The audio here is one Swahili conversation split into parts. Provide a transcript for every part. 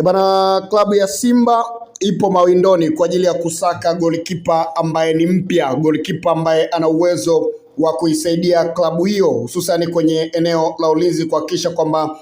Bana, klabu ya Simba ipo mawindoni kwa ajili ya kusaka golikipa ambaye ni mpya, golikipa ambaye ana uwezo wa kuisaidia klabu hiyo hususan kwenye eneo la ulinzi, kuhakikisha kwamba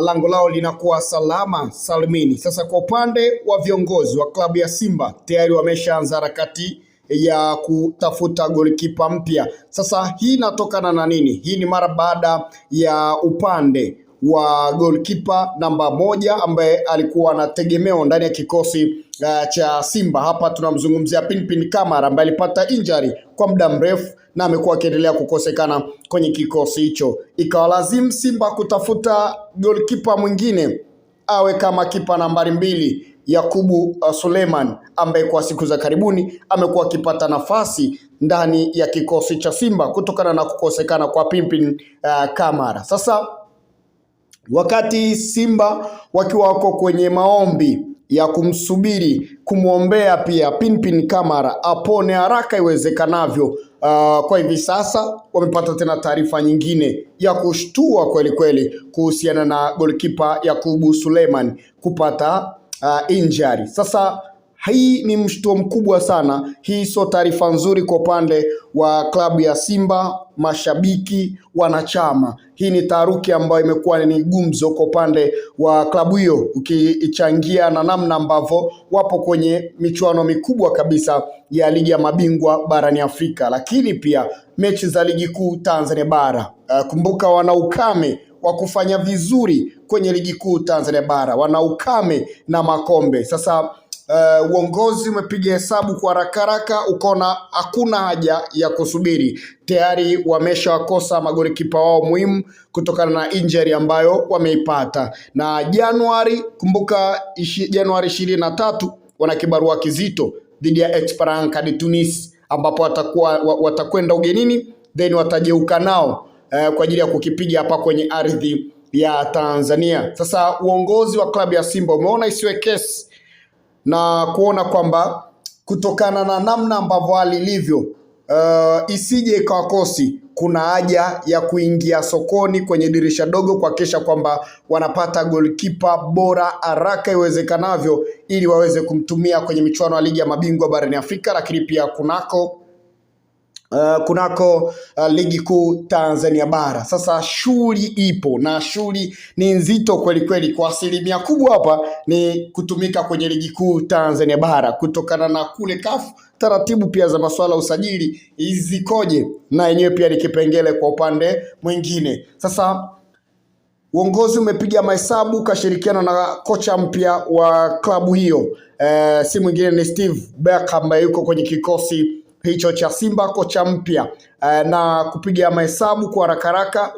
lango lao linakuwa salama salimini. Sasa kwa upande wa viongozi wa klabu ya Simba tayari wameshaanza harakati ya kutafuta golikipa mpya. Sasa hii inatokana na nini? Hii ni mara baada ya upande wa goalkeeper namba moja ambaye alikuwa anategemewa ndani ya kikosi cha Simba. Hapa tunamzungumzia Pinpin Kamara ambaye alipata injury kwa muda mrefu na amekuwa akiendelea kukosekana kwenye kikosi hicho. Ikawa lazim Simba kutafuta goalkeeper mwingine awe kama kipa nambari 2 Yakubu Suleiman ambaye kwa siku za karibuni amekuwa akipata nafasi ndani ya kikosi cha Simba kutokana na kukosekana kwa Pinpin Kamara. Sasa wakati Simba wakiwa wako kwenye maombi ya kumsubiri, kumwombea pia Pinpin Kamara apone haraka iwezekanavyo, kwa hivi sasa wamepata tena taarifa nyingine ya kushtua kweli kweli kuhusiana na goalkeeper Yakubu Suleiman kupata injury. Sasa hii ni mshtuo mkubwa sana. Hii sio taarifa nzuri kwa upande wa klabu ya Simba, mashabiki, wanachama. Hii ni taharuki ambayo imekuwa ni gumzo kwa upande wa klabu hiyo, ukichangia na namna ambavyo wapo kwenye michuano mikubwa kabisa ya ligi ya mabingwa barani Afrika, lakini pia mechi za ligi kuu Tanzania bara. Kumbuka wana ukame wa kufanya vizuri kwenye ligi kuu Tanzania bara, wana ukame na makombe. Sasa uongozi umepiga hesabu kwa haraka ukaona hakuna haja ya kusubiri. Tayari wameshawakosa magolikipa wao muhimu kutokana na injury ambayo wameipata. Na Januari, kumbuka Januari 23 wana kibarua kizito dhidi ya Esperance de Tunis, ambapo watakwenda ugenini then watajeuka nao kwa ajili ya kukipiga hapa kwenye ardhi ya Tanzania. Sasa uongozi wa klabu ya Simba umeona isiwe kesi na kuona kwamba kutokana na namna ambavyo hali ilivyo, isije ikawakosi, kuna haja ya kuingia sokoni kwenye dirisha dogo kuhakikisha kwamba wanapata goalkeeper bora haraka iwezekanavyo ili waweze kumtumia kwenye michuano ya ligi ya mabingwa barani Afrika, lakini pia kunako ligi kuu Tanzania bara. Sasa shughuli ipo na shughuli ni nzito kweli kweli. Kwa asilimia kubwa hapa ni kutumika kwenye ligi kuu Tanzania bara kutokana na kule CAF taratibu pia za masuala usajili zikoje, na yenyewe pia ni kipengele kwa upande mwingine. Sasa uongozi umepiga mahesabu kashirikiana na kocha mpya wa klabu hiyo, si mwingine ni Steve Barker ambaye yuko kwenye kikosi hicho cha Simba, kocha mpya, na kupiga mahesabu kwa haraka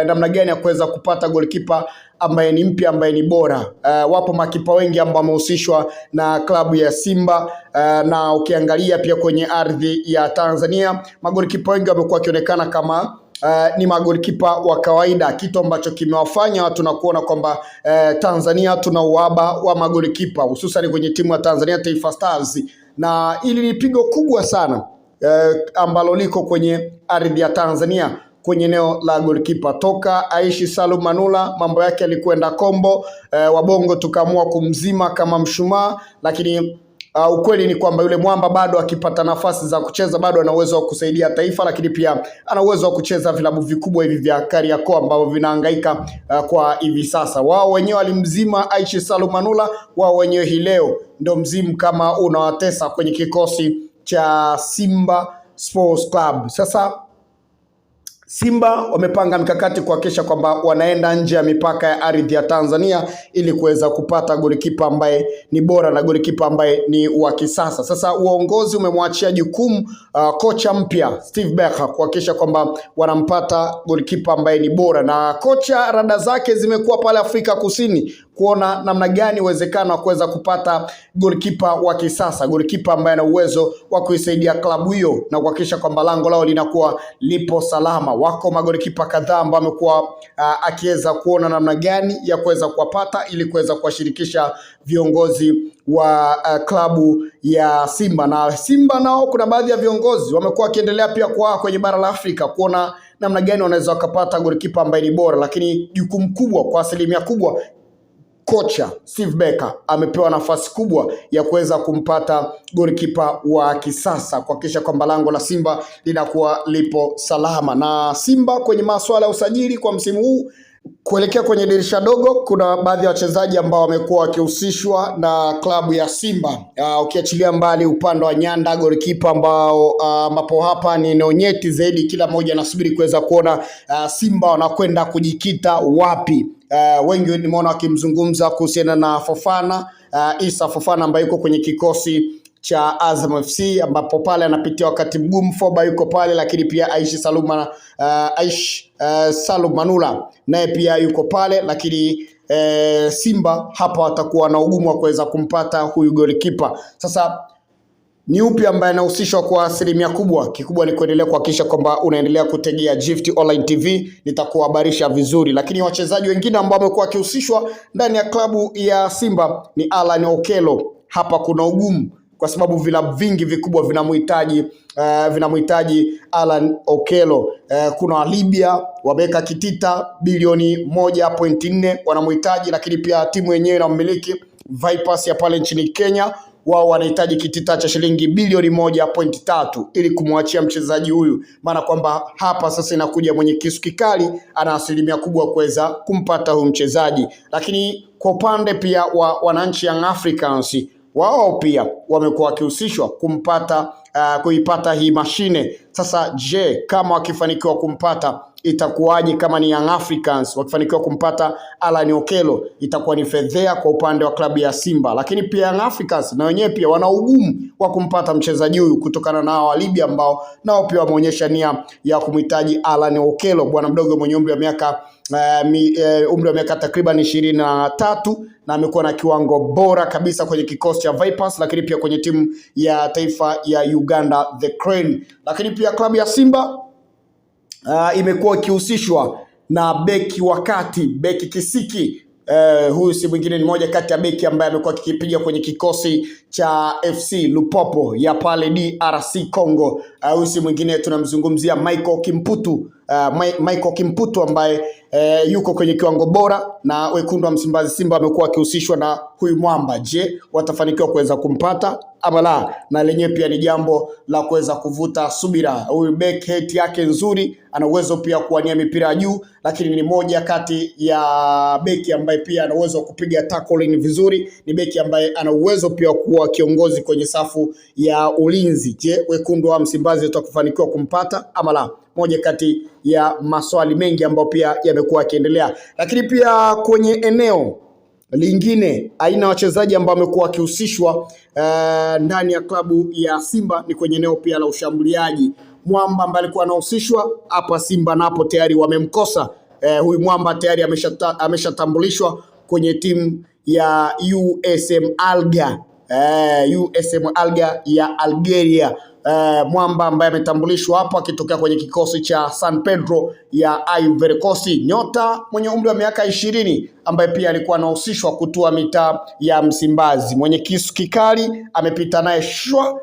namna gani ya kuweza kupata goalkeeper ambaye ni mpya, ambaye ni bora. Wapo makipa wengi ambao wamehusishwa na klabu ya Simba, na ukiangalia pia kwenye ardhi ya Tanzania magolikipa wengi wamekuwa wakionekana kama ni magolikipa wa kawaida, kitu ambacho kimewafanya watu na kuona kwamba Tanzania tuna uhaba wa magolikipa hususan kwenye timu ya Tanzania Taifa Stars, na ili ni pigo kubwa sana ambalo liko kwenye ardhi ya Tanzania kwenye eneo la goalkeeper. Toka Aishi Salum Manula mambo yake yalikwenda kombo, wabongo tukaamua kumzima kama mshumaa, lakini ukweli ni kwamba yule mwamba bado akipata nafasi za kucheza bado ana uwezo wa kusaidia taifa, lakini pia ana uwezo wa kucheza vilabu vikubwa hivi vya Kariakoo ambavyo vinahangaika kwa hivi sasa. Wao wenyewe walimzima Aishi Salum Manula, wao wenyewe hii leo ndio mzimu kama unawatesa kwenye kikosi cha Simba Sports Club. Sasa Simba wamepanga mikakati kuhakikisha kwamba wanaenda nje ya mipaka ya ardhi ya Tanzania ili kuweza kupata golikipa ambaye ni bora na golikipa ambaye ni wa kisasa. Sasa uongozi umemwachia jukumu kocha mpya Steve Barker kuhakikisha kwamba wanampata golikipa ambaye ni bora, na kocha rada zake zimekuwa pale Afrika Kusini kuona namna gani uwezekano wa kuweza kupata golikipa wa kisasa, golikipa ambaye ana uwezo wa kuisaidia klabu hiyo na kuhakikisha kwamba lango lao linakuwa lipo salama. Wako magolikipa kadhaa ambao amekuwa akiweza kuona namna gani ya kuweza kuwapata ili kuweza kuwashirikisha viongozi wa klabu ya Simba. Na Simba nao kuna baadhi ya viongozi wamekuwa wakiendelea pia kwa kwenye bara la Afrika kuona namna gani wanaweza wakapata golikipa ambaye ni bora, lakini jukumu kubwa kwa asilimia kubwa kocha Steve Barker amepewa nafasi kubwa ya kuweza kumpata golikipa wa kisasa kuhakikisha kwamba lango la Simba linakuwa lipo salama. Na Simba kwenye masuala ya usajili kwa msimu huu kuelekea kwenye dirisha dogo, kuna baadhi ya wachezaji ambao wamekuwa wakihusishwa na klabu ya Simba. Ukiachilia mbali upande wa Nyanda golikipa ambapo hapa ni eneo nyeti zaidi, kila mmoja anasubiri kuweza kuona Simba wanakwenda kujikita wapi. Wengi nimeona wakimzungumza kuhusiana na Fofana, Issa Fofana ambaye yuko kwenye kikosi cha Azam FC, ambapo pale anapitia wakati mgumu. Foba yuko pale, lakini pia Aish Salum Manula naye pia yuko pale, lakini Simba hapa watakuwa na ugumu wa kuweza kumpata huyu golikipa. Sasa ni upi ambaye anahusishwa kwa asilimia kubwa? Kikubwa ni kuendelea kuhakikisha kwamba unaendelea kutegea Gift Online TV, nitakuhabarisha vizuri. Lakini wachezaji wengine ambao wamekuwa wakihusishwa ndani ya klabu ya Simba ni Alan Okello. Hapa kuna ugumu kwa sababu vilabu vingi vikubwa vinamhitaji Alan Okello. Kuna Libya wameweka kitita bilioni 1.4 wanamhitaji, lakini pia timu yenyewe na mmiliki Vipers ya pale nchini Kenya wao wanahitaji kitita cha shilingi bilioni 1.3 ili kumwachia mchezaji huyu, maana kwamba hapa sasa inakuja mwenye kisu kikali ana asilimia kubwa kuweza kumpata huyu mchezaji. Lakini kwa upande pia wa wananchi Young Africans, wao pia wamekuwa wakihusishwa kuipata hii mashine. Sasa je, kama wakifanikiwa kumpata itakuwaje? Kama ni Young Africans wakifanikiwa kumpata Alan Okello, itakuwa ni fedhea kwa upande wa klabu ya Simba. Lakini pia Young Africans na wenyewe pia wana ugumu wa kumpata mchezaji huyu kutokana na wa Libya ambao nao pia wameonyesha nia ya kumhitaji Alan Okello, bwana mdogo mwenye umri wa miaka takriban 23 na amekuwa na kiwango bora kabisa kwenye kikosi cha Vipers, lakini pia kwenye timu ya taifa ya Uganda The Crane. Lakini pia klabu ya Simba imekuwa ikihusishwa na beki wakati, beki Kisiki. Huyu si mwingine, ni moja kati ya beki ambaye amekuwa akipiga kwenye kikosi cha FC Lupopo ya pale DRC Congo. Huyu si mwingine, tunamzungumzia Michael Kimputu ambaye yuko kwenye kiwango bora, na wekundu wa Msimbazi Simba amekuwa akihusishwa na huyu mwamba. Je, watafanikiwa kuweza kumpata ama la? Na lenyewe pia ni jambo la kuweza kuvuta subira. Huyu back height yake nzuri, ana uwezo pia kuwania mipira juu, lakini ni moja kati ya beki ambaye pia ana uwezo wa kupiga tackling vizuri. Ni beki ambaye ana uwezo pia kuwa kiongozi kwenye safu ya ulinzi. Je, wekundu wa Msimbazi watakufanikiwa kumpata ama la? Moja kati ya maswali mengi ambayo pia yamekuwa yakiendelea. Lakini pia kwenye eneo lingine, aina wachezaji ambao wamekuwa wakihusishwa ndani ya klabu ya Simba ni kwenye eneo pia la ushambuliaji. Mwamba ambaye alikuwa anahusishwa hapa Simba napo tayari wamemkosa. Huyu mwamba tayari ameshatambulishwa kwenye timu ya USM Alger. USM Alger ya Algeria. Mwamba ambaye ametambulishwa hapo akitokea kwenye kikosi cha San Pedro ya Ivory Coast. Nyota mwenye umri wa miaka 20 ambaye pia alikuwa anahusishwa kutua mitaa ya Msimbazi. Mwenye kisu kikali amepita naye shwa.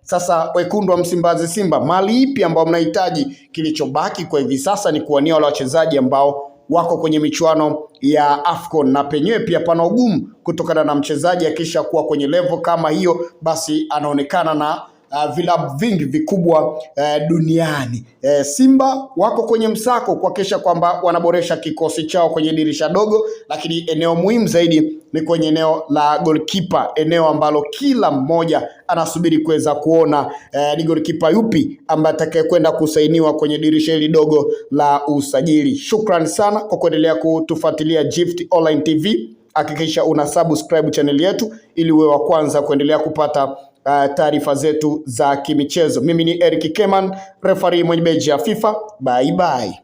Sasa wekundu wa Msimbazi Simba, mali ipi ambao mnahitaji? Kilichobaki kwa hivi sasa ni kuwania wale wachezaji ambao wako kwenye michuano ya AFCON, na penyewe pia pana ugumu kutokana na mchezaji akisha kuwa kwenye level kama hiyo, basi anaonekana na vilabu vingi vikubwa duniani. Simba wako kwenye msako kuhakikisha kwamba wanaboresha kikosi chao kwenye dirisha dogo, lakini eneo muhimu zaidi ni kwenye eneo la goalkeeper, eneo ambalo kila mmoja anasubiri kuweza kuona ni goalkeeper yupi ambaye atakayekwenda kusainiwa kwenye dirisha hili dogo la usajili. Shukrani sana kwa kuendelea kutufuatilia Gift Online TV. Hakikisha una subscribe channel yetu ili uwe wa kwanza kuendelea kupata taarifa zetu za kimichezo. Mimi ni Eric Keman, referee mwenye beji ya FIFA. Bye bye.